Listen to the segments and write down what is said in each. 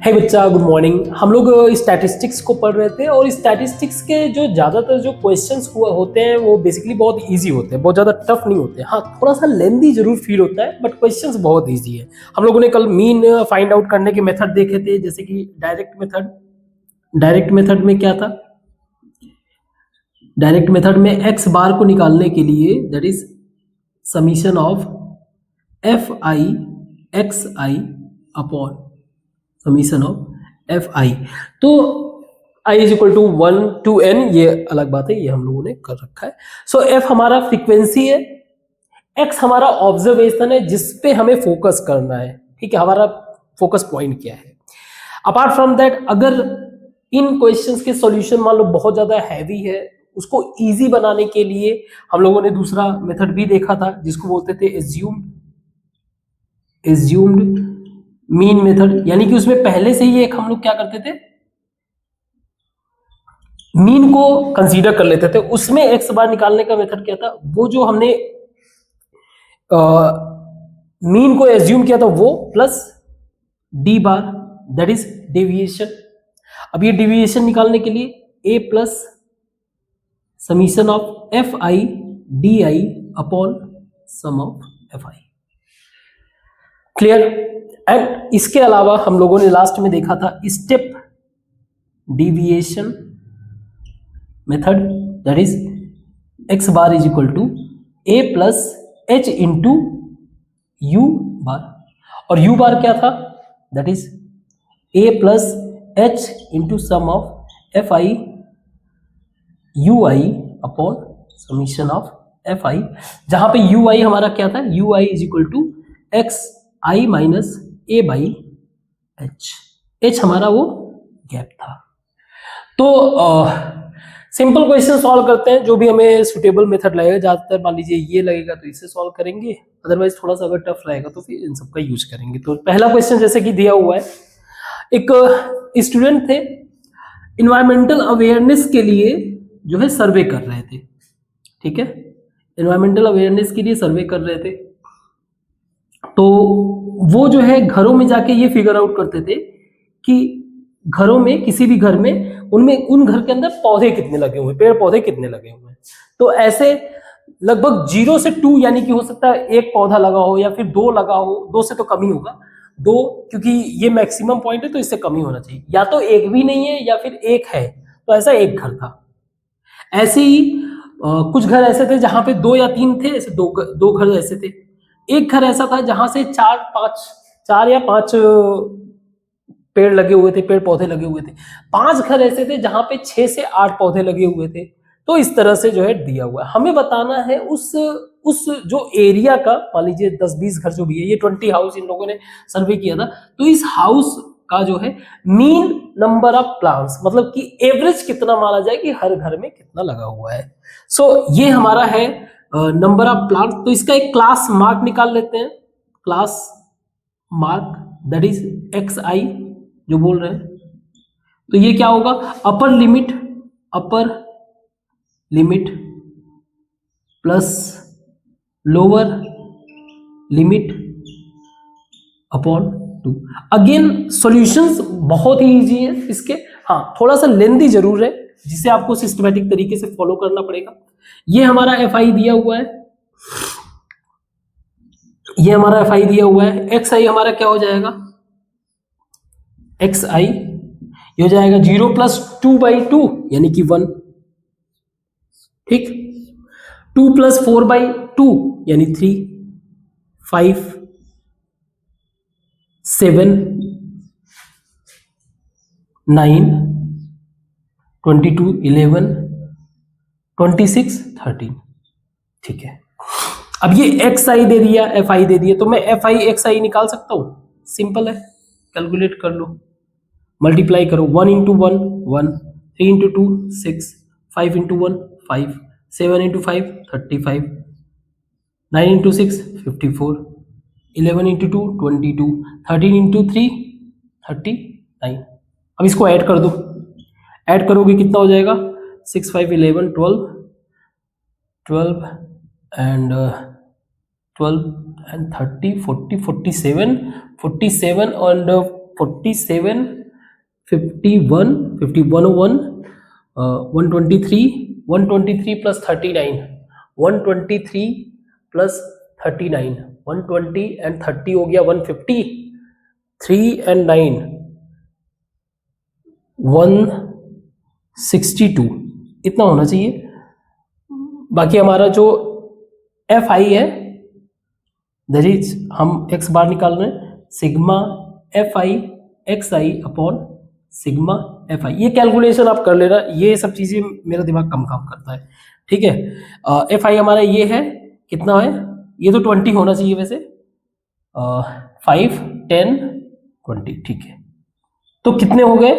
है बच्चा, good morning. हम लोग स्टैटिस्टिक्स को पढ़ रहे थे और स्टैटिस्टिक्स के जो ज़्यादातर जो क्वेश्चंस हुआ होते हैं वो बेसिकली बहुत इजी होते हैं, बहुत ज़्यादा टफ नहीं होते हैं। हाँ, थोड़ा सा लेंदी जरूर फील होता है बट क्वेश्चंस बहुत इजी है। हम लोगों ने कल मीन फाइंड आउट करने के मेथड देखे थे, जैसे कि डायरेक्ट मेथड। डायरेक्ट मेथड में क्या था? डायरेक्ट मेथड में एक्स बार को निकालने के लिए that is summation of F I X I upon summation of F I. तो I is equal to 1 to n, ये अलग बात है, ये हम लोगों ने कर रखा है। सो एफ हमारा फ्रीक्वेंसी है, एक्स हमारा ऑब्जर्वेशन है जिस पे हमें फोकस करना है। ठीक है, हमारा फोकस पॉइंट क्या है। अपार्ट फ्रॉम दैट, अगर इन क्वेश्चंस के सॉल्यूशन मान लो बहुत ज्यादा हैवी है, उसको इजी बनाने के लिए हम लोगों ने दूसरा मेथड भी देखा था जिसको बोलते थे एज्यूम्ड मीन मेथड। यानी कि उसमें पहले से ही एक हम लोग क्या करते थे, मीन को कंसीडर कर लेते थे। उसमें एक्स बार निकालने का मेथड क्या था, वो जो हमने मीन को एज्यूम किया था वो plus D bar that is deviation. अब ये डेविएशन निकालने के लिए A plus summation of F I D I upon sum of F I. Clear? And इसके अलावा हम लोगों ने लास्ट में देखा था step deviation method that is X bar is equal to A plus H into U bar. और U bar क्या था? That is A plus H into sum of F I U I upon summation of F I, जहां पे U I हमारा क्या था, U I is equal to X I minus A by H. H हमारा वो gap था। तो simple question solve करते हैं, जो भी हमें सुटेबल मेथड लगेगा। ज्यादातर मान लीजिए ये लगेगा तो इससे सॉल्व करेंगे, अदरवाइज थोड़ा सा अगर टफ रहेगा तो फिर इन सबका यूज करेंगे। तो पहला क्वेश्चन जैसे कि दिया हुआ है, एक स्टूडेंट थे, इन्वायरमेंटल अवेयरनेस के लिए जो है सर्वे कर रहे थे। ठीक है, इन्वायरमेंटल अवेयरनेस के लिए सर्वे कर रहे थे। तो वो जो है घरों में जाके ये फिगर आउट करते थे कि घरों में, किसी भी घर में, उनमें उन घर के अंदर पौधे कितने लगे हुए, पेड़ पौधे कितने लगे हुए हैं। तो ऐसे लगभग 0 से 2, यानी कि हो सकता है एक पौधा लगा हो या फिर 2 लगा हो, 2 से तो कम ही होगा, 2, क्योंकि ये मैक्सिमम पॉइंट है तो इससे कम ही होना चाहिए। या तो एक भी नहीं है या फिर एक है, तो ऐसा एक घर था। ऐसे ही कुछ घर ऐसे थे जहां पे 2 या 3 थे, ऐसे दो घर ऐसे थे। एक घर ऐसा था जहां से 4 या 5 पेड़ लगे हुए थे, पेड़ पौधे लगे हुए थे। 5 घर ऐसे थे जहां पे 6 से 8 पौधे लगे हुए थे। तो इस तरह से जो है दिया हुआ है, हमें बताना है उस जो एरिया का, मान लीजिए 10-20 घर जो भी है, ये 20 हाउस इन लोगों ने सर्वे किया था। तो इस हाउस का जो है मीन नंबर ऑफ प्लांट्स, मतलब कि एवरेज कितना माना जाए कि हर घर में कितना लगा हुआ है। सो ये हमारा है नंबर ऑफ प्लांट्स। तो इसका एक क्लास मार्क निकाल लेते हैं, class mark that is X I जो बोल रहे हैं। तो ये क्या होगा, upper limit plus lower limit upon 2। Again solutions बहुत ही इजी है इसके। हाँ, थोड़ा सा लेंदी जरूर है, जिसे आपको सिस्टमैटिक तरीके से फॉलो करना पड़ेगा। ये हमारा एफ आई दिया हुआ है, ये हमारा एफ आई दिया हुआ है। एक्स आई हमारा क्या हो जाएगा, एक्स आई ये हो जाएगा 0 + 2/2 यानी कि 1। ठीक, 2 + 4/2 यानी 3, 5, 7, 9, 22, 11, 26, 13। ठीक है, अब ये एक्स आई दे दिया, एफ आई दे दिया, तो मैं एफ आई एक्स आई निकाल सकता हूं। सिंपल है, कैलकुलेट कर लो, मल्टीप्लाई करो। 1 × 1 1, 3 × 2 6, 5 × 1 5, 7 × 5 35, 9 × 6 54, 11 × 2 22, 13 × 3 39। अब इसको ऐड कर दो, ऐड करोगे कितना हो जाएगा, 6 5 11 12 and 12 and 30 40 47 and 47, 51, 5101, 123, 123 plus 39, 123 plus 39, 120 and 30 हो गया 150, 3 एंड 9 162, इतना होना चाहिए। बाकी हमारा जो एफ आई है दैट इज हम एक्स बार निकाल रहे हैं, sigma F I X I upon sigma F आई। ये कैलकुलेशन आप कर लेना, ये सब चीजें मेरा दिमाग कम काम करता है, ठीक है। एफ आई हमारा ये है, कितना है, ये तो 20 होना चाहिए वैसे, 5, 10, 20, ठीक है। तो कितने हो गए,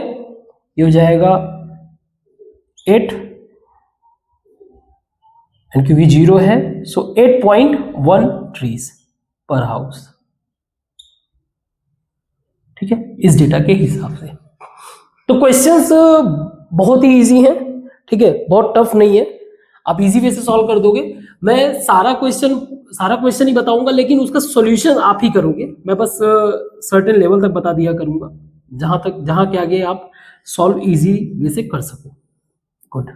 ये हो जाएगा 8, एंड क्योंकि 0 है सो 8.1 ट्रीज पर हाउस, ठीक है, इस डेटा के हिसाब से। तो क्वेश्चंस बहुत ही इजी हैं, ठीक है, बहुत टफ नहीं है, आप इजी वे से सॉल्व कर दोगे। मैं सारा क्वेश्चन ही बताऊंगा, लेकिन उसका सॉल्यूशन आप ही करोगे, मैं बस सर्टेन लेवल तक बता दिया करूंगा, जहां के आगे आप सॉल्व इजी वे से कर सको। गुड।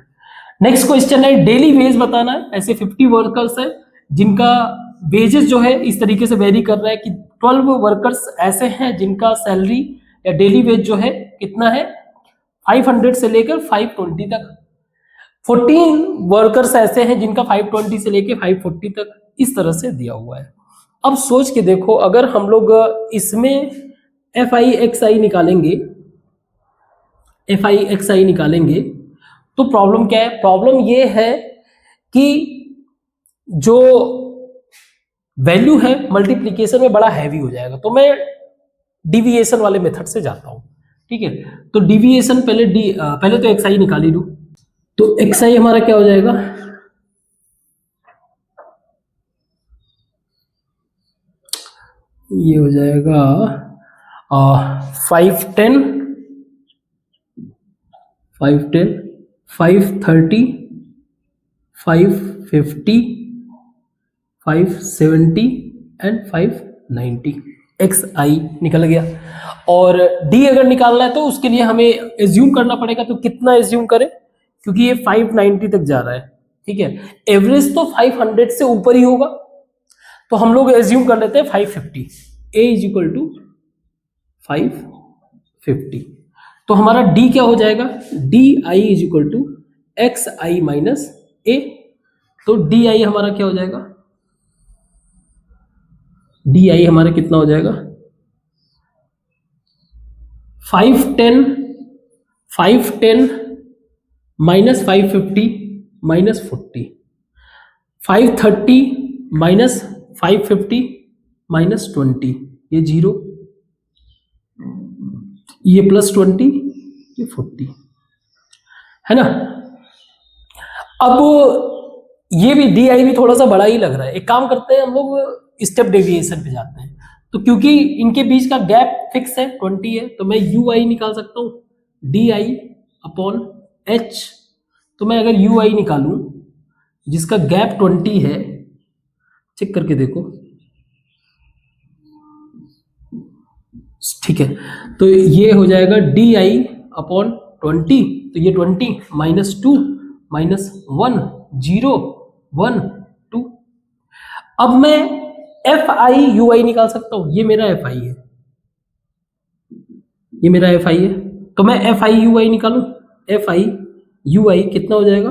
नेक्स्ट क्वेश्चन है, डेली वेज बताना है। ऐसे 50 वर्कर्स है जिनका वेजेस जो है इस तरीके से वेरी कर रहा है कि 12 वर्कर्स ऐसे हैं जिनका सैलरी या डेली वेज जो है कितना है, 500 से लेकर 520 तक। 14 वर्कर्स ऐसे हैं जिनका 520 से लेकर 540 तक, इस तरह से दिया हुआ है। अब सोच के देखो, अगर हम लोग इसमें एफ आई एक्स आई निकालेंगे, एफ आई एक्स आई निकालेंगे तो प्रॉब्लम क्या है, प्रॉब्लम ये है कि जो वैल्यू है मल्टीप्लिकेशन में बड़ा हैवी हो जाएगा, तो मैं डिविएशन वाले मेथड से जाता हूं, ठीक है। तो डिविएशन पहले तो एक्स आई निकाल ही लूं, तो एक्स आई हमारा क्या हो जाएगा, ये हो जाएगा 510, 530, 550, 570 एंड 590, एक्स आई निकल गया। और डी अगर निकालना है तो उसके लिए हमें एज्यूम करना पड़ेगा, तो कितना एज्यूम करें, क्योंकि ये 590 तक जा रहा है, ठीक है, एवरेज तो 500 से ऊपर ही होगा, तो हम लोग एज्यूम कर लेते हैं 550, ए इज इक्वल टू 550। तो हमारा डी क्या हो जाएगा, D I is equal to X I minus A. तो डी आई हमारा क्या हो जाएगा, डी आई हमारा कितना हो जाएगा, 510 माइनस 550 माइनस 40, 530 माइनस 550 माइनस 20, ये 0, ये प्लस 20, ये 40 है ना। अब ये भी डी आई भी थोड़ा सा बड़ा ही लग रहा है, एक काम करते हैं हम लोग स्टेप डेविएशन पे जाते हैं। तो क्योंकि इनके बीच का गैप फिक्स है 20 है, तो मैं यू आई निकाल सकता हूँ, डी आई अपॉन एच। तो मैं अगर यू आई निकालूं जिसका गैप 20 है, चेक करके देखो, ठीक है, तो ये हो जाएगा डी आई अपॉन 20, तो ये 20 माइनस 2 माइनस 1 0 1 2। अब मैं एफ आई यू आई निकाल सकता हूं, ये मेरा एफ आई है, ये मेरा एफ आई है, तो मैं एफ आई यू आई निकालूं, एफ आई यू आई कितना हो जाएगा,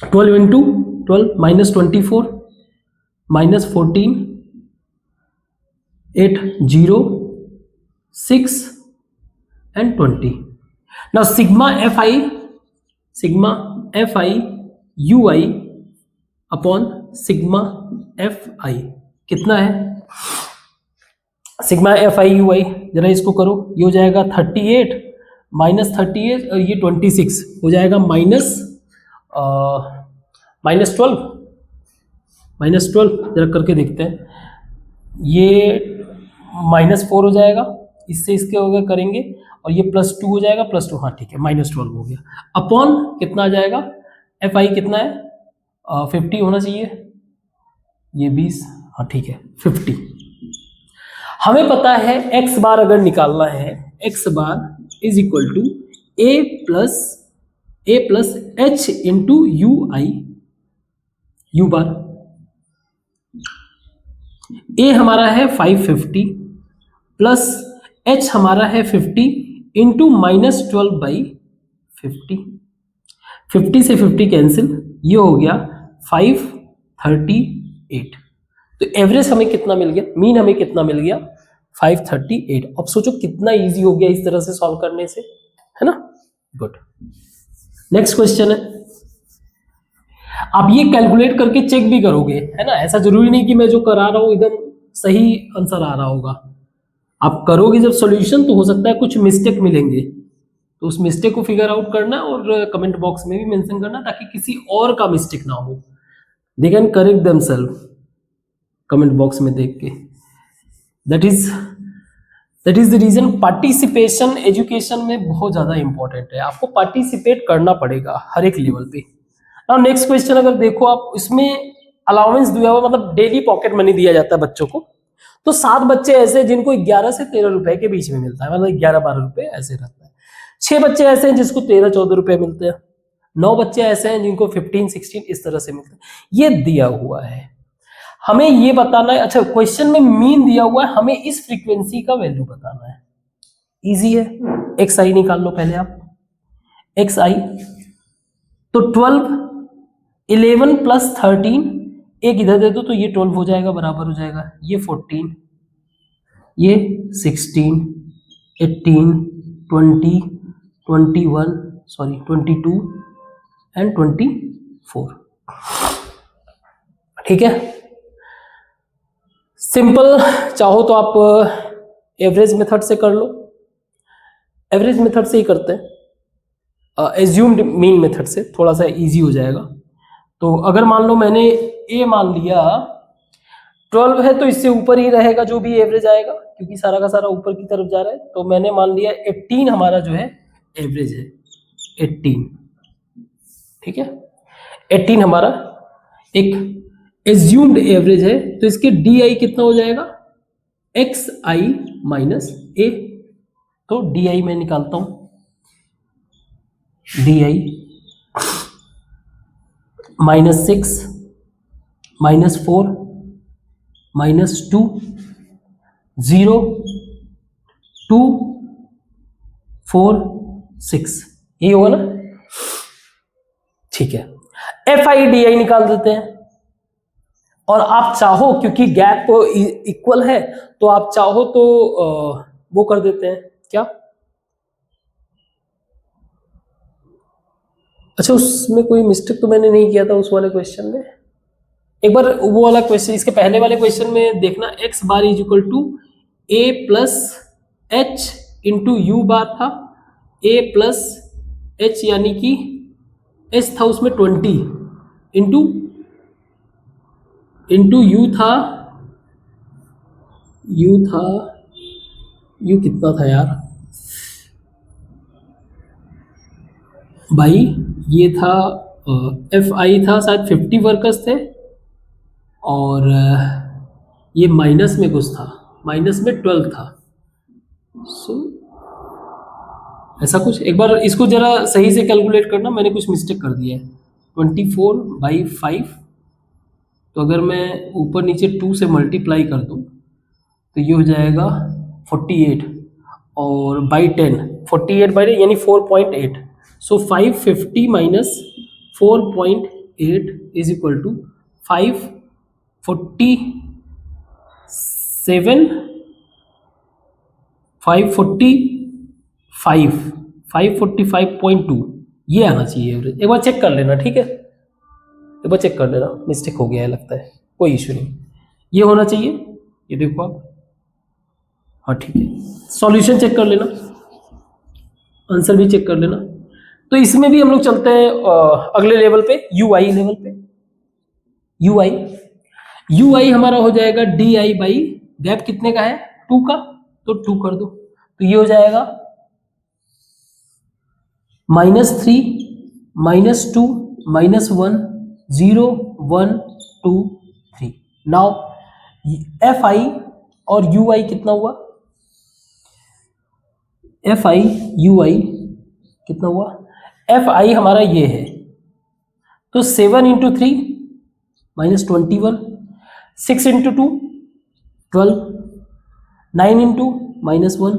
12 into 12 minus 24 minus 14 8 0 6 and 20. Now sigma fi ui upon sigma F आई कितना है, सिग्मा एफ आई यू आई जरा इसको करो, ये हो जाएगा 38 माइनस 38 और ये 26 हो जाएगा माइनस 12 जरा करके देखते हैं, ये -4 हो जाएगा, इससे इसके हो गया करेंगे, और ये +2 हो जाएगा, +2, हाँ ठीक है, -12 हो गया, अपॉन कितना आ जाएगा, एफ आई कितना है 50 होना चाहिए, ये 20, हाँ ठीक है 50। हमें पता है एक्स बार अगर निकालना है, X bar is equal to A plus H into U I, U bar. A हमारा है 550 प्लस एच हमारा है 50 इंटू -12/50। 50 से 50 कैंसिल, ये हो गया 538। तो एवरेज हमें कितना मिल गया, मीन हमें कितना मिल गया, 538। अब सोचो कितना इजी हो गया इस तरह से सॉल्व करने से, है ना। गुड। नेक्स्ट क्वेश्चन है, आप ये कैलकुलेट करके चेक भी करोगे, है ना। ऐसा जरूरी नहीं कि मैं जो करा रहा हूं एकदम सही आंसर आ रहा होगा। आप करोगे जब सॉल्यूशन तो हो सकता है कुछ मिस्टेक मिलेंगे, तो उस मिस्टेक को फिगर आउट करना और कमेंट बॉक्स में भी मेंशन करना ताकि किसी और का मिस्टेक ना हो। They can correct themselves comment box में देख के। That is the reason participation education में बहुत ज्यादा इंपॉर्टेंट है। आपको पार्टिसिपेट करना पड़ेगा हर एक लेवल पे। अब नेक्स्ट क्वेश्चन अगर देखो आप, इसमें अलाउंस दिया हुआ, मतलब डेली पॉकेट मनी दिया जाता है बच्चों को। तो 7 बच्चे ऐसे हैं जिनको 11 से 13 रुपए के बीच में मिलता है, मतलब 11-12 रुपए ऐसे रहता है। 6 बच्चे ऐसे हैं जिसको 13-14 रुपए मिलते हैं। 9 बच्चे ऐसे हैं जिनको 15-16 इस तरह से मिलते हैं। ये दिया हुआ है, हमें ये बताना है। अच्छा, क्वेश्चन में मीन दिया हुआ है, हमें इस फ्रीक्वेंसी का वैल्यू बताना है। इजी है, एक्स आई निकाल लो पहले आप। एक्स आई तो 12, 11 प्लस 13, एक इधर दे दो तो ये 12 हो जाएगा, बराबर हो जाएगा। ये 14, ये 16, 18, 20, 21, सॉरी 22 एंड 24। ठीक है, सिंपल। चाहो तो आप एवरेज मेथड से कर लो, एवरेज मेथड से ही करते हैं, एज्यूम्ड मीन मेथड से थोड़ा सा इजी हो जाएगा। तो अगर मान लो मैंने ए मान लिया 12 है तो इससे ऊपर ही रहेगा जो भी एवरेज आएगा, क्योंकि सारा का सारा ऊपर की तरफ जा रहा है। तो मैंने मान लिया 18 हमारा जो है एवरेज है, 18। ठीक है, 18 हमारा एक एज्यूम्ड एवरेज है। तो इसके डी आई कितना हो जाएगा, एक्स आई माइनस ए। तो डी आई मैं निकालता हूं, डी आई -6 -4 -2 0 2 4 6, ये होगा ना। ठीक है, एफ आई डी आई निकाल देते हैं। और आप चाहो, क्योंकि गैप इक्वल है, तो आप चाहो तो वो कर देते हैं क्या। अच्छा, उसमें कोई मिस्टेक तो मैंने नहीं किया था उस वाले क्वेश्चन में। एक बार वो वाला क्वेश्चन, इसके पहले वाले क्वेश्चन में देखना, X bar is equal to A plus H into U bar था। ए प्लस एच यानी कि एच था उसमें 20 इंटू यू था, यू कितना था यार भाई, ये था एफ आई था शायद 50 वर्कर्स थे, और ये माइनस में कुछ था, माइनस में 12 था। सो ऐसा कुछ, एक बार इसको जरा सही से कैलकुलेट करना, मैंने कुछ मिस्टेक कर दिया है। 24/5, तो अगर मैं ऊपर नीचे 2 से मल्टीप्लाई कर दूं तो ये हो जाएगा 48, और बाई 10, 48/10 यानी 4.8। सो 550 माइनस 4.8 इज इक्वल टू 545.2, ये आना चाहिए एवरेज। एक बार चेक कर लेना, ठीक है, एक बार चेक कर लेना, मिस्टेक हो गया है लगता है, कोई इशू नहीं, ये होना चाहिए। ये देखो आप, हाँ ठीक है, सॉल्यूशन चेक कर लेना, आंसर भी चेक कर लेना। तो इसमें भी हम लोग चलते हैं अगले लेवल पे, यू आई लेवल पे। यू आई हमारा हो जाएगा डी आई बाई, गैप कितने का है, 2 का, तो 2 कर दो, तो ये हो जाएगा -3 -2 -1 0 1 2 3। नाउ एफ आई और यू आई कितना हुआ, एफ आई यू आई कितना हुआ, एफ आई हमारा ये है, तो 7 into 3 -21, 6 into 2 12, 9 into -1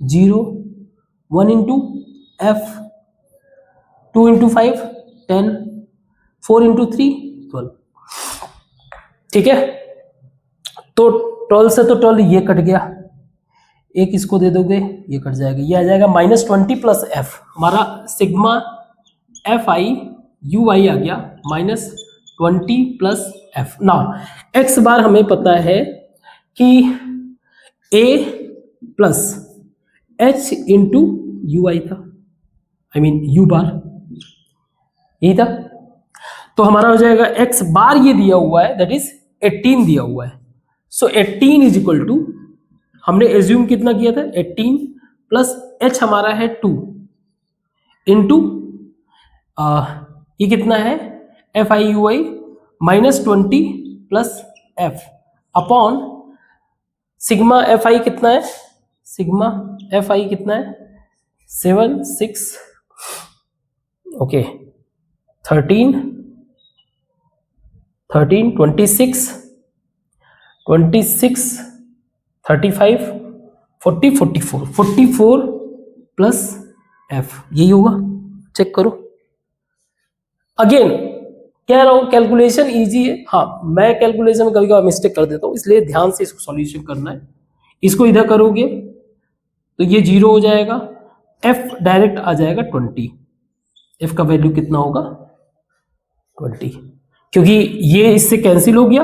0, 1 into F, 2 into 5 10, 4 into 3 12। ठीक है, तो 12 से तो 12 ये कट गया, एक इसको दे दोगे ये कट जाएगा, ये आ जाएगा -20 प्लस एफ, हमारा सिग्मा एफ आई यू आई आ गया -20 प्लस एफ। ना एक्स बार हमें पता है कि ए प्लस एच इंटू यू आई था, आई मीन यू बार, यही था। तो हमारा हो जाएगा एक्स बार ये दिया हुआ है, दैट इज 18 दिया हुआ है। सो 18 इज इक्वल टू, हमने एज्यूम कितना किया था 18 प्लस एच हमारा है 2 इंटू ये कितना है F I U I -20 plus F upon sigma F आई कितना है, सिग्मा एफ आई कितना है 7 6 ओके 13 26 35 40 44 प्लस एफ, यही होगा। चेक करो अगेन, कह रहा हूं कैलकुलेशन इजी है। हाँ, मैं कैलकुलेशन में कभी कभी मिस्टेक कर देता हूं, इसलिए ध्यान से इसको सॉल्यूशन करना है। इसको इधर करोगे तो ये 0 हो जाएगा, एफ डायरेक्ट आ जाएगा 20, एफ का वैल्यू कितना होगा 20, क्योंकि ये इससे कैंसिल हो गया,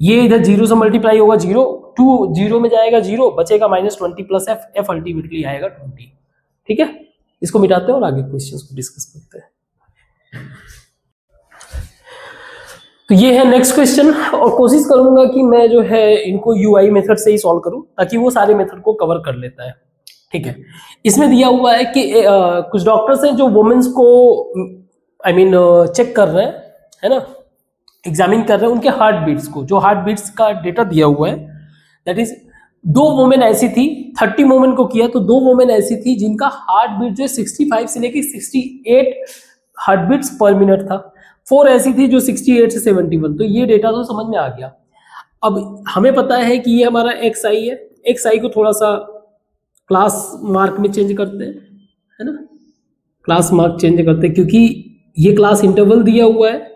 ये इधर 0 से मल्टीप्लाई होगा 0, 2 0 में जाएगा 0, बचेगा -20 प्लस एफ, एफ अल्टीमेटली आएगा 20। ठीक है, इसको मिटाते हैं और आगे क्वेश्चंस को डिस्कस करते हैं। तो ये है नेक्स्ट क्वेश्चन, और कोशिश करूंगा कि मैं जो है इनको यूआई मेथड से ही सॉल्व करूं, ताकि वो सारे मेथड को कवर कर लेता है। ठीक है, इसमें दिया हुआ है कि कुछ डॉक्टर्स हैं जो वुमेन्स को आई मीन चेक कर रहे हैं, है ना, एग्जामिन कर रहे हैं उनके हार्ट बीट्स को, जो हार्ट बीट्स का डेटा दिया हुआ है, दैट इज 2 वुमेन ऐसी थी, 30 वुमेन को किया तो 2 वुमेन ऐसी थी जिनका हार्ट बीट जो 65 से लेके 68 हार्ट बीट्स पर मिनट था, 4 ऐसी थी जो 68 से 71। तो ये डेटा तो समझ में आ गया। अब हमें पता है कि ये हमारा एक्स आई है, एक्स आई को थोड़ा सा क्लास मार्क में चेंज करते हैं, है ना, क्लास मार्क चेंज करते हैं, क्योंकि ये क्लास इंटरवल दिया हुआ है,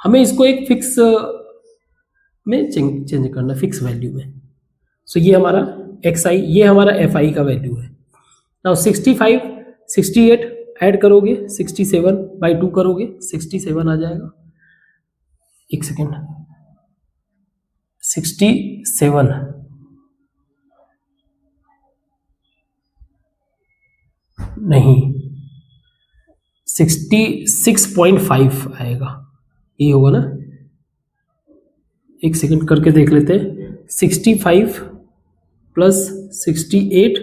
हमें इसको एक फिक्स में चेंज करना, फिक्स वैल्यू में। सो ये हमारा एक्स आई, ये हमारा एफ आई का वैल्यू है। नाउ 65 68 ऐड करोगे 67/2 करोगे 67 आ जाएगा, एक सेकेंड, 67 नहीं 66.5 आएगा, ये होगा ना, एक सेकंड करके देख लेते हैं। 65 प्लस 68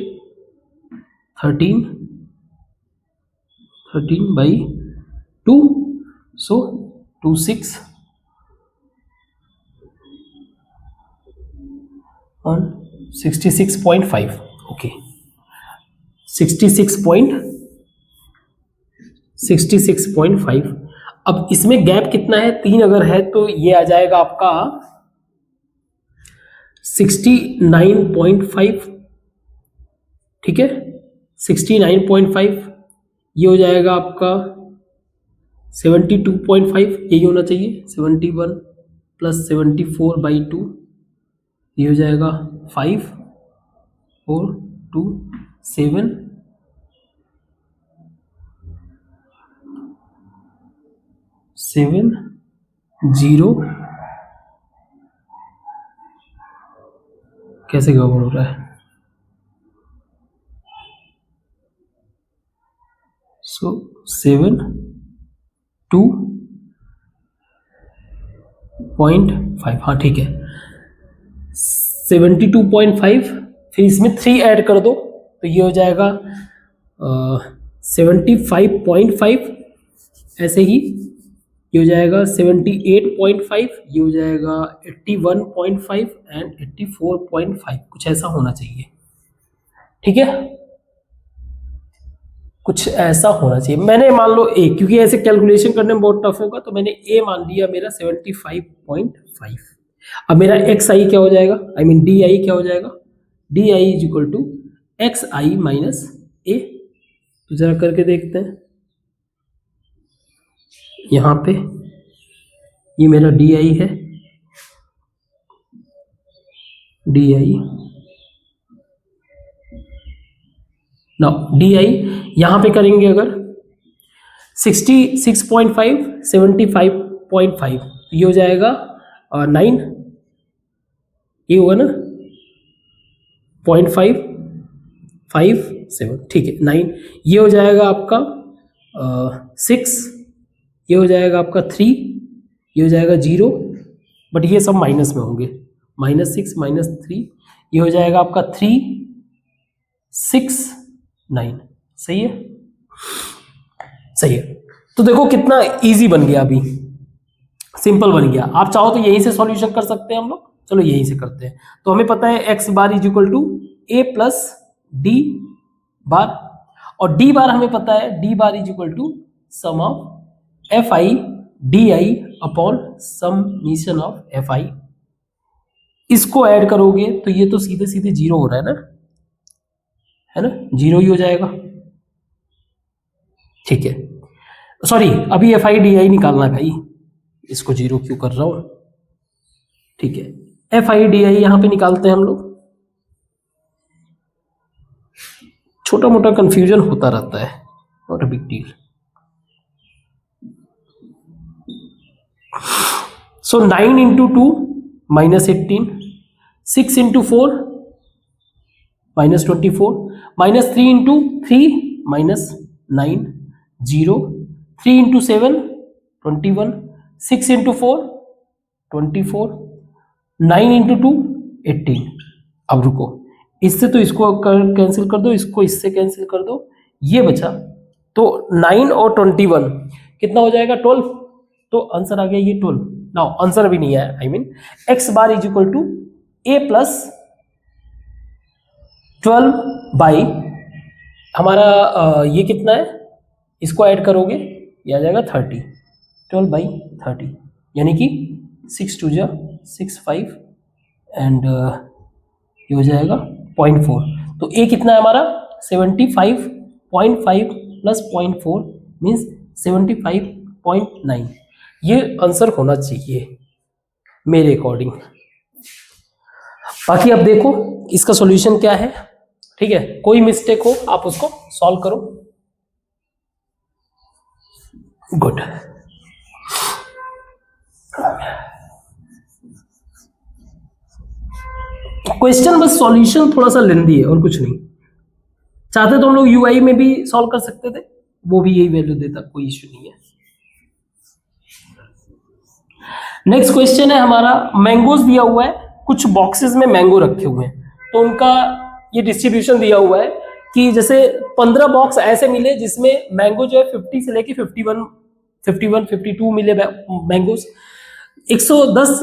13/2, सो 26 और 66.5 ओके 66.5। अब इसमें गैप कितना है, 3 अगर है तो ये आ जाएगा आपका 69.5। ठीक है, 69.5, ये हो जाएगा आपका 72.5, यही होना चाहिए, 71 प्लस 74/2, ये हो जाएगा 5 4 2 7 7 0, कैसे गड़बड़ हो रहा है, सो 7 2.5, हाँ ठीक है 72.5, फिर इसमें 3 ऐड कर दो तो ये हो जाएगा 75.5, ऐसे ही ये हो जाएगा 78.5, ये हो जाएगा 81.5 एंड 84.5, कुछ ऐसा होना चाहिए। ठीक है, कुछ ऐसा होना चाहिए। मैंने मान लो ए, क्योंकि ऐसे कैलकुलेशन करने में बहुत टफ होगा, तो मैंने ए मान लिया मेरा 75.5। अब मेरा एक्स आई क्या हो जाएगा, आई मीन डी आई क्या हो जाएगा, D I is equal to X I minus A. तो जरा करके देखते हैं। यहां पे ये मेरा डी आई है, डी आई ना, डी आई यहां पे करेंगे अगर 66.5 75.5, ये हो जाएगा 9, ये होगा ना 0.557, ठीक है 9, ये हो जाएगा आपका 6, ये हो जाएगा आपका 3, ये हो जाएगा 0, बट ये सब माइनस में होंगे, -6 -3, ये हो जाएगा आपका 3 6 9। सही है, सही है। तो देखो कितना इजी बन गया, अभी सिंपल बन गया। आप चाहो तो यहीं से सॉल्यूशन कर सकते हैं हम लोग, चलो यहीं से करते हैं। तो हमें पता है X bar is equal to A plus D bar, और डी बार हमें पता है D bar is equal to sum of F I D I upon summation of F I. इसको ऐड करोगे तो ये तो सीधे सीधे 0 हो रहा है ना, 0 ही हो जाएगा। ठीक है, सॉरी अभी एफ आई डी आई निकालना भाई, इसको 0 क्यों कर रहा हूं। ठीक है, एफ आई डी आई यहां पे निकालते हैं हम लोग। छोटा मोटा कंफ्यूजन होता रहता है, not a big deal. So 9 into 2 -18, 6 into 4 -24, -3 into 3 -9, 0, 3 into 7 21, 6 into 4 24, 9 into 2 18। अब रुको, इससे तो इसको कैंसिल कर दो, इसको इससे कैंसिल कर दो, ये बचा। तो 9 और 21 कितना हो जाएगा, 12। तो आंसर आ गया ये 12। नाउ आंसर भी नहीं है, I mean X bar is equal to A plus 12 by हमारा ये कितना है, इसको ऐड करोगे ये आ जाएगा 30, 12 बाई 30, यानी कि 6 2 जा 6 5 एंड ये हो जाएगा 0.4। तो ए कितना है हमारा 75.5 प्लस 0.4 मीन्स 75.9। ये आंसर होना चाहिए मेरे अकॉर्डिंग। बाकी अब देखो इसका सॉल्यूशन क्या है। ठीक है, कोई मिस्टेक हो आप उसको सॉल्व करो। गुड। क्वेश्चन बस सॉल्यूशन थोड़ा सा लेंदी है और कुछ नहीं। चाहते तो हम लोग यूआई में भी सॉल्व कर सकते थे, वो भी यही वैल्यू देता, कोई इश्यू नहीं है। नेक्स्ट क्वेश्चन है हमारा, मैंगोज दिया हुआ है, कुछ बॉक्सेस में मैंगो रखे हुए हैं, तो उनका ये डिस्ट्रीब्यूशन दिया हुआ है कि जैसे 15 बॉक्स ऐसे मिले जिसमें मैंगो जो है 50 से लेके 51 52 मिले मैंगोज। 110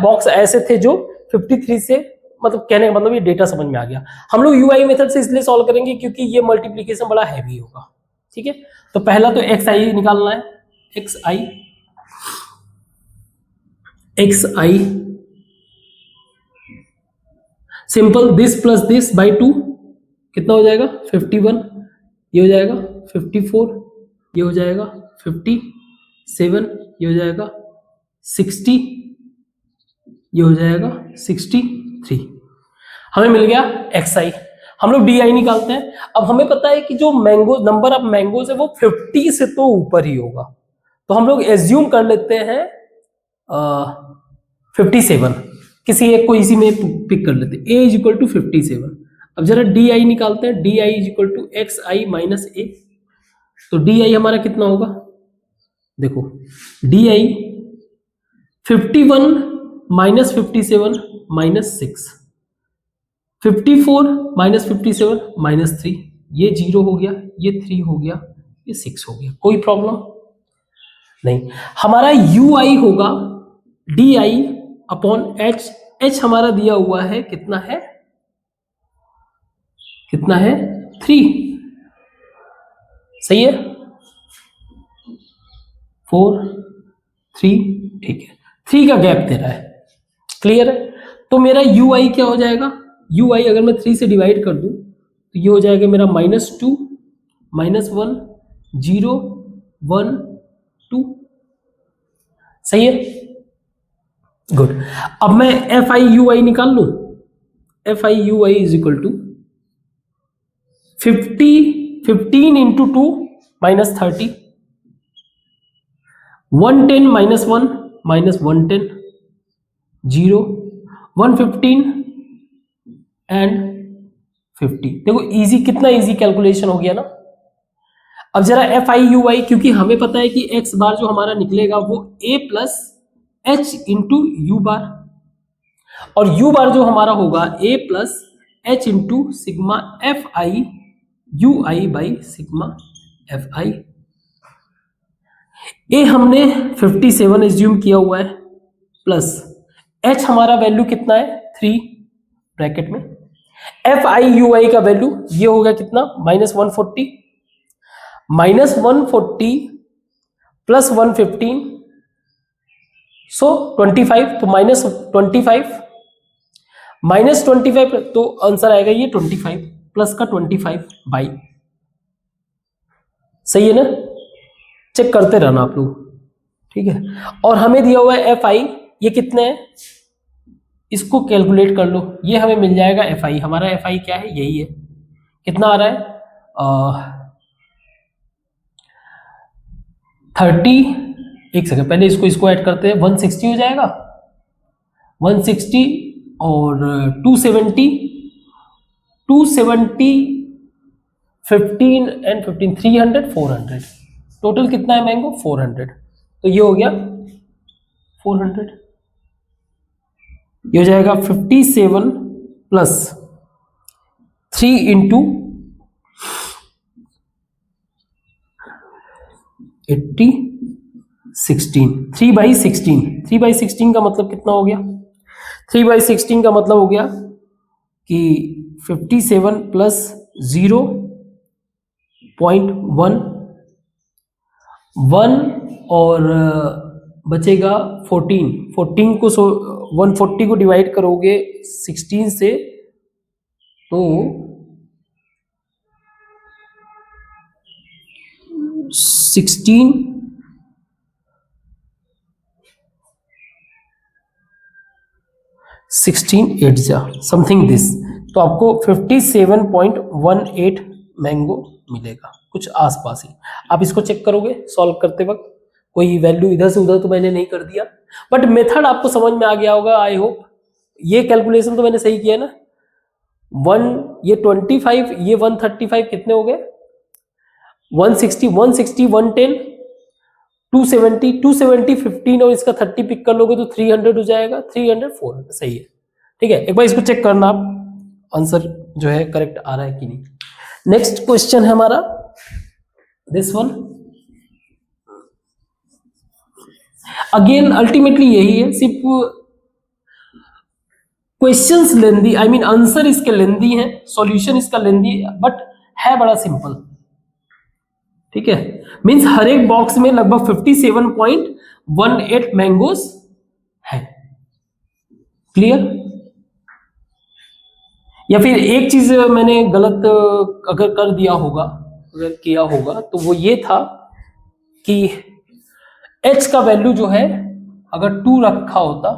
बॉक्स ऐसे थे जो 53 से, मतलब कहने का मतलब ये डेटा समझ में आ गया। हम लोग यूआई मेथड से इसलिए सॉल्व करेंगे क्योंकि ये मल्टीप्लीकेशन बड़ा हैवी होगा। ठीक है, तो पहला तो एक्स आई निकालना है, x I simple, this plus this by 2 कितना हो जाएगा 51, ये हो जाएगा 54, ये हो जाएगा 57, ये हो जाएगा 60, ये हो जाएगा 63। हमें मिल गया एक्स आई। हम लोग डी आई निकालते हैं। अब हमें पता है कि जो मैंगो नंबर ऑफ मैंगोज है वो 50 से तो ऊपर ही होगा, तो हम लोग एज्यूम कर लेते हैं 57, किसी एक को इसी में पिक कर लेते हैं, a इज इक्वल टू 57। अब जरा डी आई निकालते हैं, D I is equal to X I minus A. तो डी आई हमारा कितना होगा, देखो D I 51 minus 57 minus 6, 54 minus 57 minus 3, ये 0 हो गया, ये 3 हो गया, ये 6 हो गया। कोई प्रॉब्लम? नहीं, हमारा यू आई होगा D I upon H. H हमारा दिया हुआ है कितना है, कितना है 3, सही है, 4 3, ठीक है, 3 का गैप दे रहा है, क्लियर है। तो मेरा यू आई क्या हो जाएगा, यू आई अगर मैं 3 से डिवाइड कर दूं तो ये हो जाएगा मेरा -2 -1 0 1 2, सही है, गुड। अब मैं एफ आई यू आई निकाल लूं, F I U I is equal to 15 into 2 -30, 110 -1 -110 0 115 and 50। देखो इजी, कितना इजी कैलकुलेशन हो गया ना। अब जरा एफ आई यू आई, क्योंकि हमें पता है कि एक्स बार जो हमारा निकलेगा वो A plus H into U bar, और यू बार जो हमारा होगा A plus H into sigma F I U I by sigma F I. A हमने 57 एज्यूम किया हुआ है, प्लस एच हमारा वैल्यू कितना है 3 ब्रैकेट में, एफ आई यू आई का वैल्यू ये हो गया कितना -140 प्लस 115 सो 25, तो -25 तो आंसर आएगा ये 25 प्लस का 25 बाई, सही है ना, चेक करते रहना आप लोग, ठीक है। और हमें दिया हुआ है एफ आई, ये कितने है, इसको कैलकुलेट कर लो, ये हमें मिल जाएगा एफ आई, हमारा एफ आई क्या है, यही है, कितना आ रहा है 30, एक सेकंड पहले इसको ऐड करते हैं, 160 हो जाएगा, 160 और 270 15 एंड 15 300 400, टोटल कितना है मैंगो 400, तो ये हो गया 400, ये हो जाएगा 57 प्लस 3 इंटू 80 16, 3/16 का मतलब कितना हो गया, 3/16 का मतलब हो गया कि 57 प्लस 0.1 और बचेगा 14 को 140 को डिवाइड करोगे 16 से तो 16 8 जा समथिंग दिस, तो आपको 57.18 मैंगो मिलेगा, कुछ आसपास ही। आप इसको चेक करोगे सॉल्व करते वक्त, कोई वैल्यू इधर से उधर तो मैंने नहीं कर दिया, बट मेथड आपको समझ में आ गया होगा आई होप। ये कैलकुलेशन तो मैंने सही किया ना, 1 ये 25 ये 135 कितने हो गए 160 110 270 15 और इसका 30 पिक कर लोगे तो 300 हो जाएगा, 300 400, सही है, ठीक है। एक बार इसको चेक करना आप, आंसर जो है करेक्ट आ रहा है कि नहीं। नेक्स्ट क्वेश्चन है हमारा दिस वन, अगेन अल्टीमेटली यही है, सिर्फ questions lengthy, I mean answer इसके लेंदी है, सॉल्यूशन इसका लेंदी है, बट है बड़ा सिंपल, ठीक है। मींस हर एक बॉक्स में लगभग 57.18 मैंगोस है, क्लियर। या फिर एक चीज मैंने गलत अगर कर दिया होगा, अगर किया होगा तो वो ये था कि h का वैल्यू जो है अगर 2 रखा होता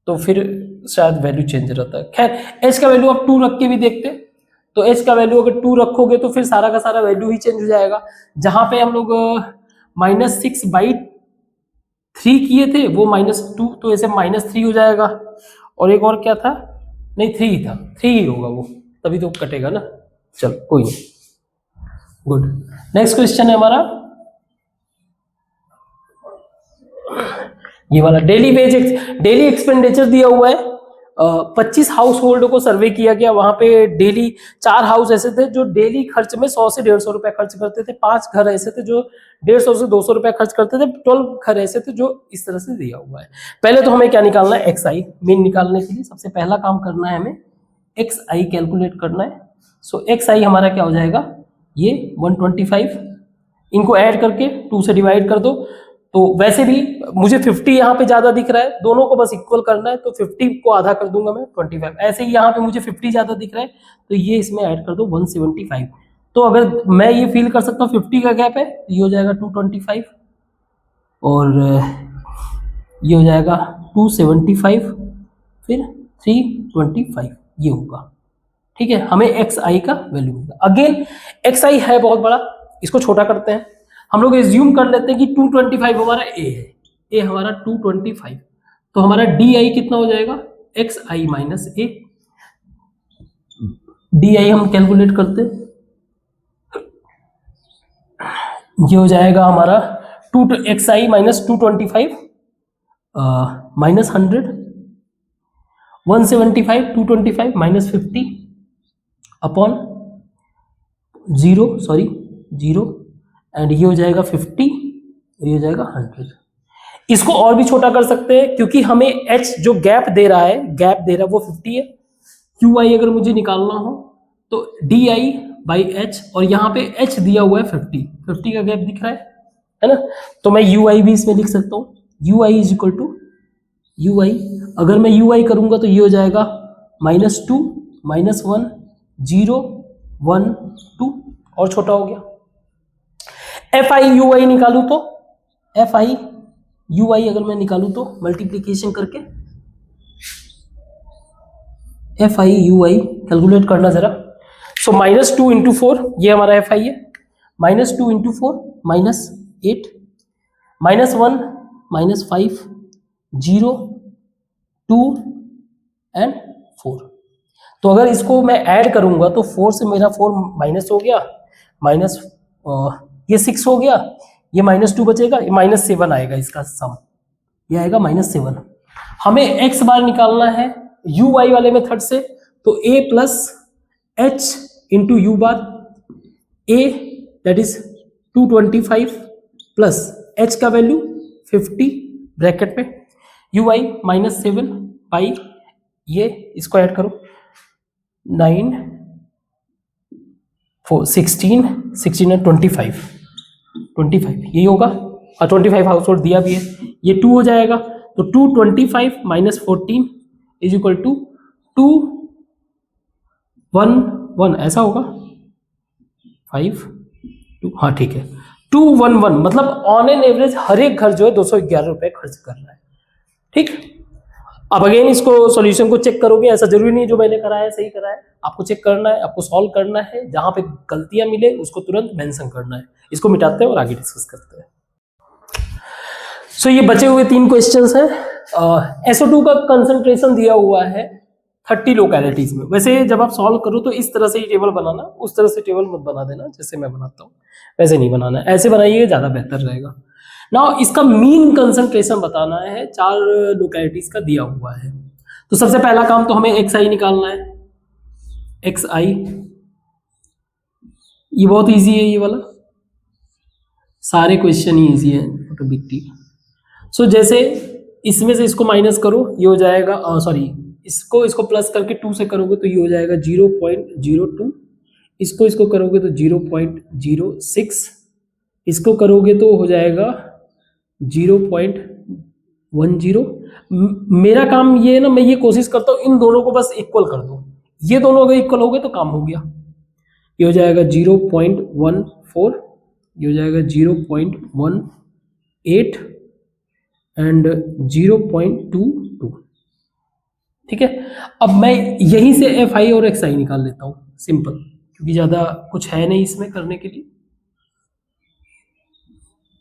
तो फिर शायद वैल्यू चेंज रहता है। खैर h का वैल्यू आप 2 रख के भी देखते, तो h का वैल्यू अगर 2 रखोगे तो फिर सारा का सारा वैल्यू ही चेंज हो जाएगा। जहां पे हम लोग -6/3 किए थे वो -2, तो ऐसे -3 हो जाएगा। और एक और क्या था, नहीं 3 ही था, 3 ही होगा वो, तभी तो कटेगा ना। चल कोई नहीं, गुड। नेक्स्ट क्वेश्चन है हमारा ये वाला, डेली एक्सपेंडिचर दिया हुआ है 25 हाउस होल्ड को सर्वे किया गया। वहां पे डेली 4 हाउस ऐसे थे जो डेली खर्च में 100 से 150 रुपए खर्च करते थे, 5 घर ऐसे थे जो 150 से 200 रुपए खर्च करते थे, 12 घर ऐसे थे जो इस तरह से दिया हुआ है। पहले तो हमें क्या निकालना है, एक्स आई। मीन निकालने के लिए सबसे पहला काम करना है हमें एक्स आई कैलकुलेट करना है। सो एक्स आई हमारा क्या हो जाएगा, ये 125, इनको ऐड करके 2 से डिवाइड कर दो। तो वैसे भी मुझे 50 यहाँ पे ज्यादा दिख रहा है, दोनों को बस इक्वल करना है, तो 50 को आधा कर दूंगा मैं 25। ऐसे ही यहाँ पे मुझे 50 ज्यादा दिख रहा है, तो ये इसमें ऐड कर दो 175। तो अगर मैं ये फील कर सकता हूँ 50 का गैप है, ये हो जाएगा 225 और ये हो जाएगा 275, फिर 325 ये होगा। ठीक है, हमें एक्स आई का वैल्यू मिलेगा। अगेन एक्स आई है बहुत बड़ा, इसको छोटा करते हैं। हम लोग एज्यूम कर लेते हैं कि 225 हमारा ए है, ए हमारा 225, तो हमारा डी आई कितना हो जाएगा, x I minus A. D I हम कैलकुलेट करते हैं, ये हो जाएगा हमारा 2 x I minus 225 minus 100, 175, 225 minus 50 upon 0 and ये हो जाएगा 50, ये हो जाएगा 100। इसको और भी छोटा कर सकते हैं क्योंकि हमें h जो गैप दे रहा है वो 50 है। क्यू आई अगर मुझे निकालना हो तो डी आई बाई एच, और यहाँ पे h दिया हुआ है 50 का गैप दिख रहा है ना, तो मैं यू आई भी इसमें लिख सकता हूँ। U I is equal to U I, अगर मैं यू आई करूंगा तो ये हो जाएगा -2 -1 0 1 2 और छोटा हो गया। एफ आई यू आई निकालू तो एफ आई यू आई अगर मैं निकालू तो मल्टीप्लीकेशन करके F I U I calculate करना जरा। सो -2 इंटू 4 ये हमारा एफ आई है, -2 इंटू 4 -8 -1 -5 0 2 एंड 4। तो अगर इसको मैं ऐड करूंगा तो 4 से मेरा 4 माइनस हो गया, माइनस ये 6 हो गया, ये -2 बचेगा, ये -7 आएगा, इसका सम ये आएगा -7। हमें एक्स बार निकालना है यू वाई वाले मेथड से, तो a plus H into U bar, a that is 225 plus h का वैल्यू 50 ब्रैकेट में, यू आई -7 बाई ये इसको ऐड करो 9 4 16 एंड 25 यही होगा, और 25 हाउस होल्ड दिया भी है, ये 2 हो जाएगा, तो 225 माइनस 14 इज इक्वल टू 211 ऐसा होगा 5 2, हाँ ठीक है 211, मतलब ऑन एन एवरेज हर एक घर जो है 211 रुपए खर्च कर रहा है। ठीक, अब अगेन इसको सॉल्यूशन को चेक करोगे, ऐसा जरूरी नहीं जो मैंने कराया सही कराया, आपको चेक करना है, आपको सॉल्व करना है, जहां पे गलतियां मिले उसको तुरंत मेंशन करना है। इसको मिटाते हैं और आगे डिस्कस करते हैं। सो ये बचे हुए 3 क्वेश्चंस हैं। SO2 का कंसंट्रेशन दिया हुआ है 30 लोकेलिटीज में। वैसे जब आप सॉल्व करो तो इस तरह से ही टेबल बनाना, उस तरह से टेबल मत बना देना जैसे मैं बनाता हूँ, वैसे नहीं बनाना, ऐसे बनाइए ज्यादा बेहतर रहेगा। नाउ इसका मीन कंसंट्रेशन बताना है, 4 लोकेलिटीज का दिया हुआ है। तो सबसे पहला काम तो हमें एक्स आई निकालना है। एक्स आई ये बहुत इजी है, ये वाला सारे क्वेश्चन ही इजी है, नॉट अ बिग डील। सो जैसे इसमें से इसको माइनस करो, ये हो जाएगा इसको प्लस करके 2 से करोगे तो ये हो जाएगा 0.02, इसको करोगे तो 0.06, इसको करोगे तो हो जाएगा 0.10। मेरा काम ये है ना, मैं ये कोशिश करता हूँ इन दोनों को बस इक्वल कर दो, ये दोनों अगर इक्वल हो गए तो काम हो गया। ये हो जाएगा 0.14, ये हो जाएगा 0.18 एंड 0.22। ठीक है, अब मैं यहीं से एफ आई और एक्स आई निकाल लेता हूँ सिंपल, क्योंकि ज्यादा कुछ है नहीं इसमें करने के लिए।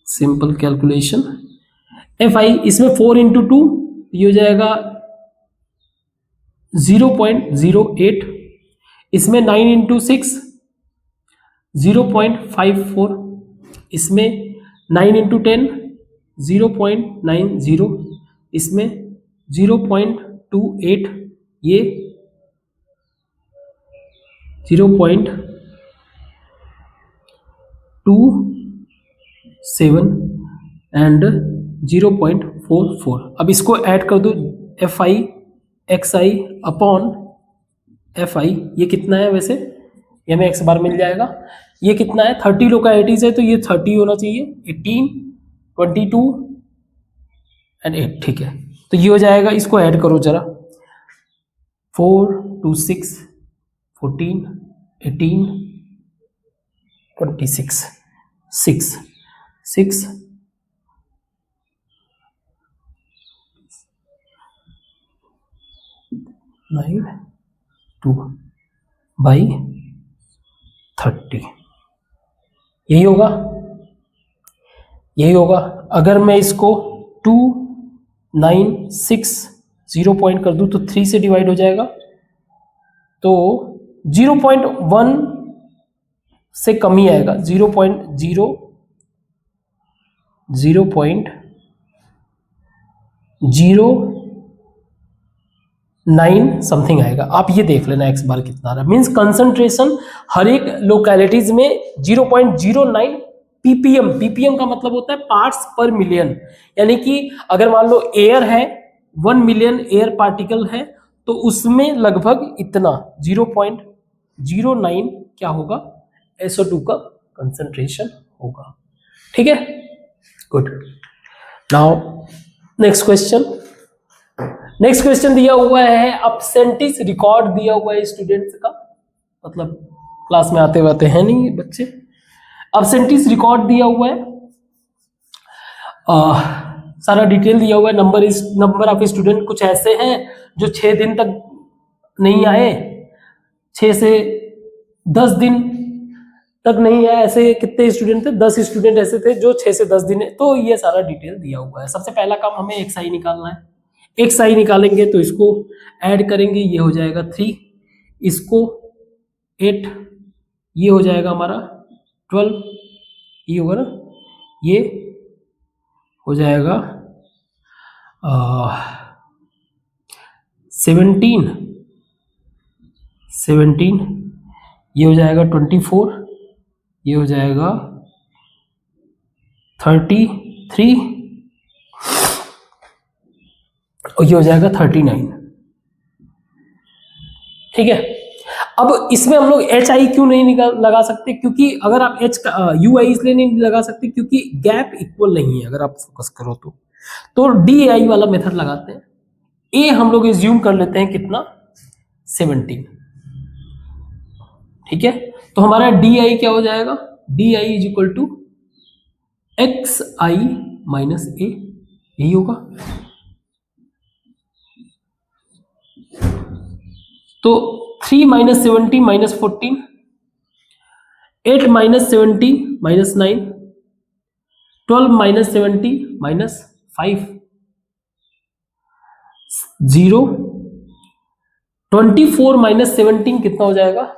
सिंपल कैलकुलेशन, एफ आई इसमें 4 इंटू 2 ये हो जाएगा 0.08, इसमें 9 इंटू 6 0.54, इसमें 9 इंटू 10 0.90, इसमें 0.28 ये 0.27 एंड 0.44। अब इसको ऐड कर दो, F I X I upon F I, ये कितना है वैसे, ये हमें एक्स बार मिल जाएगा। ये कितना है, 30 लोकेलिटीज है तो ये 30 होना चाहिए, 18, 22 एंड 8, ठीक है। तो ये हो जाएगा, इसको ऐड करो जरा, 4 2 6 14 18 26 6 6 9 2 बाई 30, यही होगा, यही होगा। अगर मैं इसको 2 9 6 0 पॉइंट कर दूं तो 3 से डिवाइड हो जाएगा, तो 0.1 से कम ही आएगा, 0.9 समथिंग आएगा। आप ये देख लेना एक्स बार कितना आ रहा है, मीन्स कंसंट्रेशन हर एक लोकेलिटीज में 0.09 पीपीएम, पीपीएम का मतलब होता है पार्ट्स पर मिलियन, यानी कि अगर मान लो एयर है 1 मिलियन एयर पार्टिकल है तो उसमें लगभग इतना 0.09 क्या होगा, SO2 का कंसंट्रेशन होगा, ठीक है, good. Now next question, next question दिया हुआ है अब्सेंटीज रिकॉर्ड दिया हुआ है स्टूडेंट्स का, मतलब क्लास में आते वाते हैं नहीं बच्चे, अब्सेंटीज रिकॉर्ड दिया हुआ है, सारा डिटेल दिया हुआ है, नंबर ऑफ स्टूडेंट कुछ ऐसे हैं जो 6 दिन तक नहीं आए, 6 से 10 दिन तक नहीं आए, ऐसे कितने स्टूडेंट थे, 10 स्टूडेंट ऐसे थे जो 6 से 10 दिन है, तो ये सारा डिटेल दिया हुआ है। सबसे पहला काम हमें एक्स आई निकालना है, एक्स आई निकालेंगे तो इसको ऐड करेंगे, ये हो जाएगा 3, इसको 8, ये हो जाएगा हमारा 12, ये होगा ना, ये हो जाएगा 17, ये हो जाएगा 24, ये हो जाएगा 33 और ये हो जाएगा 39, ठीक है। अब इसमें हम लोग एच आई क्यों नहीं लगा सकते, क्योंकि अगर आप एच का यू आई इसलिए नहीं लगा सकते क्योंकि गैप इक्वल नहीं है, अगर आप फोकस करो तो डी आई वाला मेथड लगाते हैं। ए हम लोग एज्यूम कर लेते हैं कितना, 17, ठीक है। तो हमारा डी आई क्या हो जाएगा, D I is equal to X I minus A, यही होगा। तो 3 minus 70 minus 14, 8 minus 70 minus 9, 12 minus 70 minus 5, 0, 24 minus 17 कितना हो जाएगा,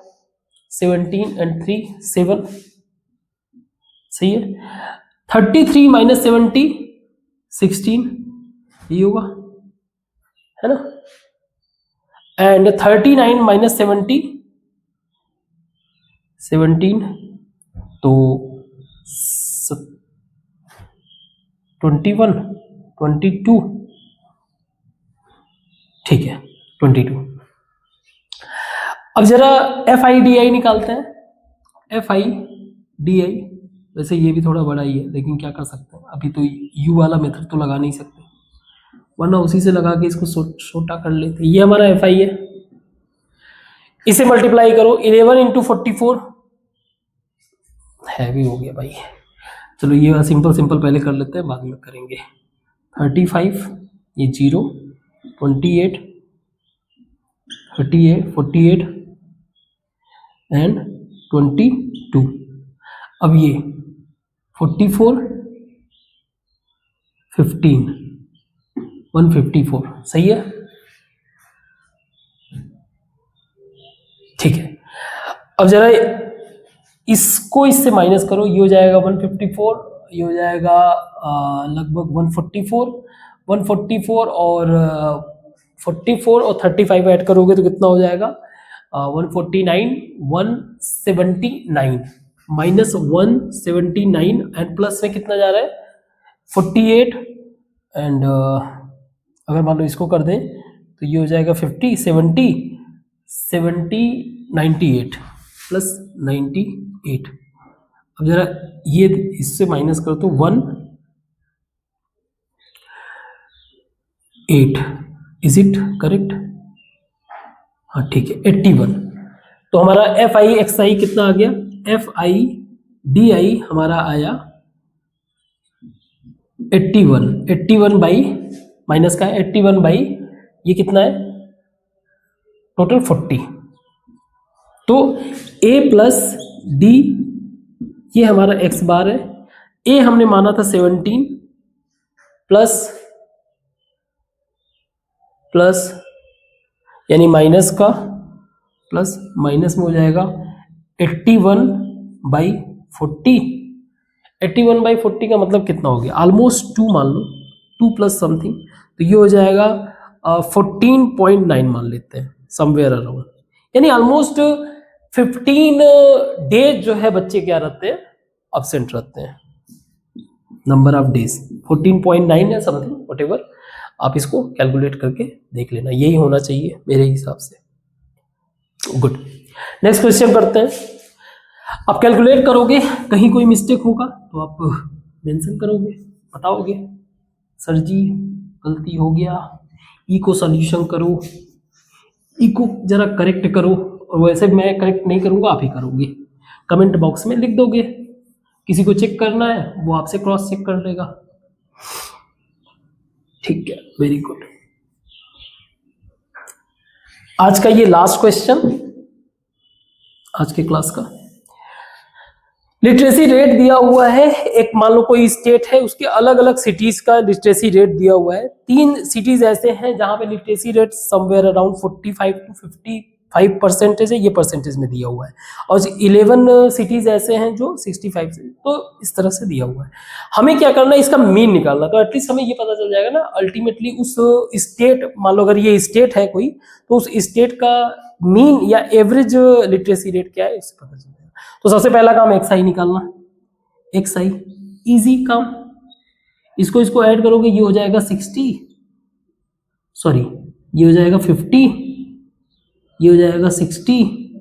17 एंड 3 7, सही है। 33 माइनस 70 16, ये होगा, है ना। एंड 39 माइनस 70 17, तो 21 22, ठीक है 22। अब जरा एफ आई डी आई निकालते हैं, एफ आई डी आई, वैसे ये भी थोड़ा बड़ा ही है लेकिन क्या कर सकते हैं, अभी तो यू वाला मेथड तो लगा नहीं सकते, वरना उसी से लगा के इसको छोटा कर लेते। ये हमारा एफ आई है, इसे मल्टीप्लाई करो, 11 इंटू 44, हैवी हो गया भाई, चलो ये सिंपल पहले कर लेते हैं, बाद में करेंगे। 35, ये 0, 28 38 48 एंड 22। अब ये 44 15 154, सही है, ठीक है। अब जरा इसको इससे माइनस करो, ये हो जाएगा 154, ये हो जाएगा लगभग 144 और 44 और 35 ऐड करोगे तो कितना हो जाएगा 149 179 माइनस 179 एंड प्लस में कितना जा रहा है 48 एंड अगर मान लो इसको कर दें तो ये हो जाएगा 50 70 70 98 प्लस 98। अब जरा ये इससे माइनस करो तो 18 इज इट करेक्ट? हाँ ठीक है 81। तो हमारा एफ आई एक्स आई कितना आ गया एफ आई डी आई हमारा आया 81 81 बाई माइनस का 81 बाई ये कितना है टोटल 40। तो ए प्लस डी ये हमारा एक्स बार है। ए हमने माना था 17 प्लस प्लस यानी माइनस का प्लस माइनस में हो जाएगा 81 बाई 40। 81 बाई 40 का मतलब कितना हो गया ऑलमोस्ट 2 मान लो 2 प्लस समथिंग तो ये हो जाएगा 14.9 मान लेते हैं समवेयर अराउंड यानी ऑलमोस्ट 15 डेज जो है बच्चे क्या रहते हैं अब्सेंट रहते हैं नंबर ऑफ डेज 14.9 है समथिंग व्हाटएवर आप इसको कैलकुलेट करके देख लेना यही होना चाहिए मेरे हिसाब से। गुड नेक्स्ट क्वेश्चन करते हैं। आप कैलकुलेट करोगे कहीं कोई मिस्टेक होगा तो आप मेंशन करोगे बताओगे सर जी गलती हो गया ई को सॉल्यूशन करो ई को जरा करेक्ट करो और वैसे मैं करेक्ट नहीं करूंगा आप ही करोगे कमेंट बॉक्स में लिख दोगे। किसी को चेक करना है वो आपसे क्रॉस चेक कर लेगा। ठीक है वेरी गुड। आज का ये लास्ट क्वेश्चन आज के क्लास का लिटरेसी रेट दिया हुआ है। एक मान लो कोई स्टेट है उसके अलग अलग सिटीज का लिटरेसी रेट दिया हुआ है। 3 सिटीज ऐसे हैं जहां पे literacy rate somewhere around 45 to 55% है ये परसेंटेज में दिया हुआ है और 11 सिटीज ऐसे हैं जो 65 से तो इस तरह से दिया हुआ है। हमें क्या करना है इसका मीन निकालना तो एटलीस्ट हमें ये पता चल जाएगा ना अल्टीमेटली उस स्टेट मान लो अगर ये स्टेट है कोई तो उस स्टेट का मीन या एवरेज लिटरेसी रेट क्या है उससे पता चल जाएगा। तो सबसे पहला काम एक्स आई निकालना एक्स आई इजी काम इसको ऐड करोगे ये हो जाएगा 60 सॉरी ये हो जाएगा 50 ये हो जाएगा 60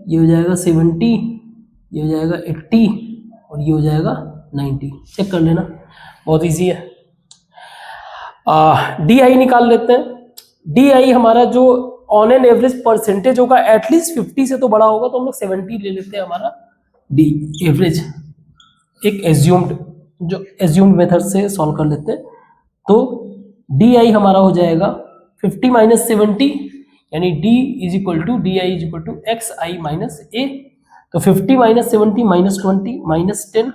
ये हो जाएगा 70 ये हो जाएगा 80 और ये हो जाएगा 90 चेक कर लेना बहुत इजी है। डी आई निकाल लेते हैं। डी आई हमारा जो ऑन एन एवरेज परसेंटेज होगा एटलीस्ट 50 से तो बड़ा होगा तो हम लोग 70 ले लेते हैं हमारा डी एवरेज एक एज्यूम्ड मेथड से सॉल्व कर लेते हैं। तो डी आई हमारा हो जाएगा 50 माइनस 70 यानी d is equal to D I is equal to X I minus A. तो 50 माइनस 70 माइनस 20 माइनस 10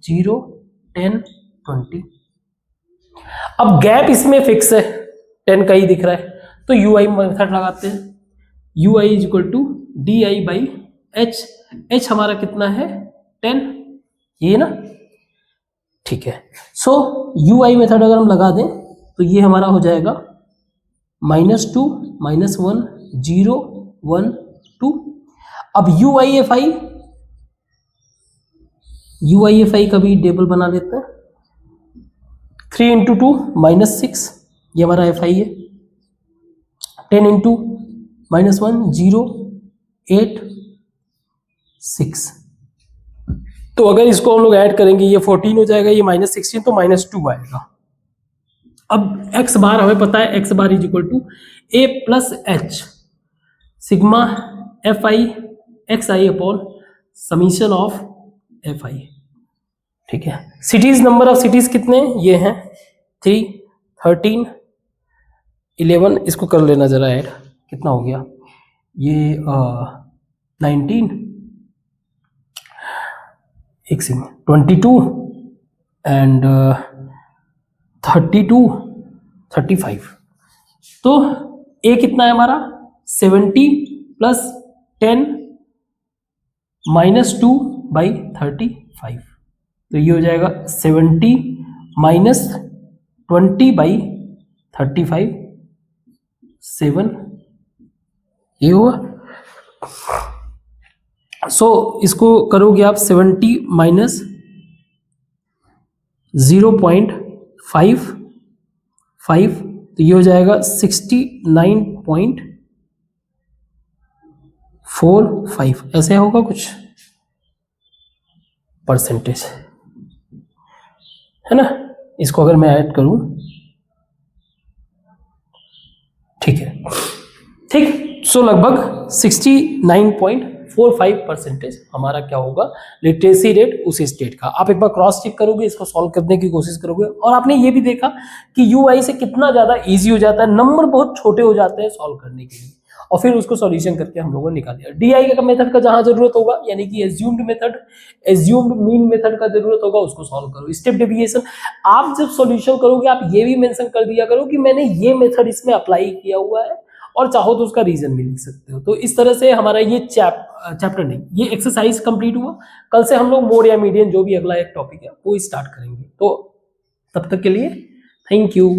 0 10 20। अब गैप इसमें फिक्स है 10 का ही दिख रहा है तो यू आई मेथड लगाते हैं। U I is equal to D I by H H हमारा कितना है 10 ये ना ठीक है। सो यू आई मेथड अगर हम लगा दें तो ये हमारा हो जाएगा -2 -1 0 1 2। अब यू आई एफ आई का भी टेबल बना लेते हैं 3 इंटू 2 -6 ये हमारा एफ आई है 10 इंटू -1 0 8 6। तो अगर इसको हम लोग ऐड करेंगे ये 14 हो जाएगा ये -16 तो -2 आएगा। अब x बार हमें पता है x bar is equal to a plus H sigma F I X I upon summation of F I. ठीक है सिटीज नंबर ऑफ सिटीज कितने ये हैं 3 13 11 इसको कर लेना जरा ऐड कितना हो गया ये 19 एक सेकंड 22 एंड 32 35। तो ए कितना है हमारा 70 प्लस 10 -2 बाई 35 तो ये हो जाएगा 70 माइनस 20 बाई 35 7 ये हुआ। सो इसको करोगे आप 70 माइनस 0.55 तो ये हो जाएगा 69.45 ऐसे होगा कुछ परसेंटेज, है ना। इसको अगर मैं ऐड करूं, ठीक है, ठीक। सो लगभग 69.45% हमारा क्या होगा लिटरेसी रेट उस स्टेट का। आप एक बार क्रॉस चेक करोगे, इसको सॉल्व करने की कोशिश करोगे, और आपने ये भी देखा कि यूआई से कितना ज्यादा इजी हो जाता है, नंबर बहुत छोटे हो जाते हैं सॉल्व करने के लिए, और फिर उसको सॉल्यूशन करके हम लोगों ने निकाल दिया। डीआई का मेथड का जहां जरूरत होगा, यानी कि assumed method, assumed mean method का जरूरत होगा, उसको सॉल्व करो। स्टेप डेविएशन आप जब सॉल्यूशन करोगे, आप ये भी मेंशन कर दिया करो कि मैंने ये मेथड इसमें अप्लाई किया हुआ है, और चाहो तो उसका रीजन भी लिख सकते हो। तो इस तरह से हमारा ये चैप्टर नहीं, ये एक्सरसाइज कंप्लीट हुआ। कल से हम लोग मोड या मीडियन जो भी अगला एक टॉपिक है वो स्टार्ट करेंगे। तो तब तक के लिए थैंक यू।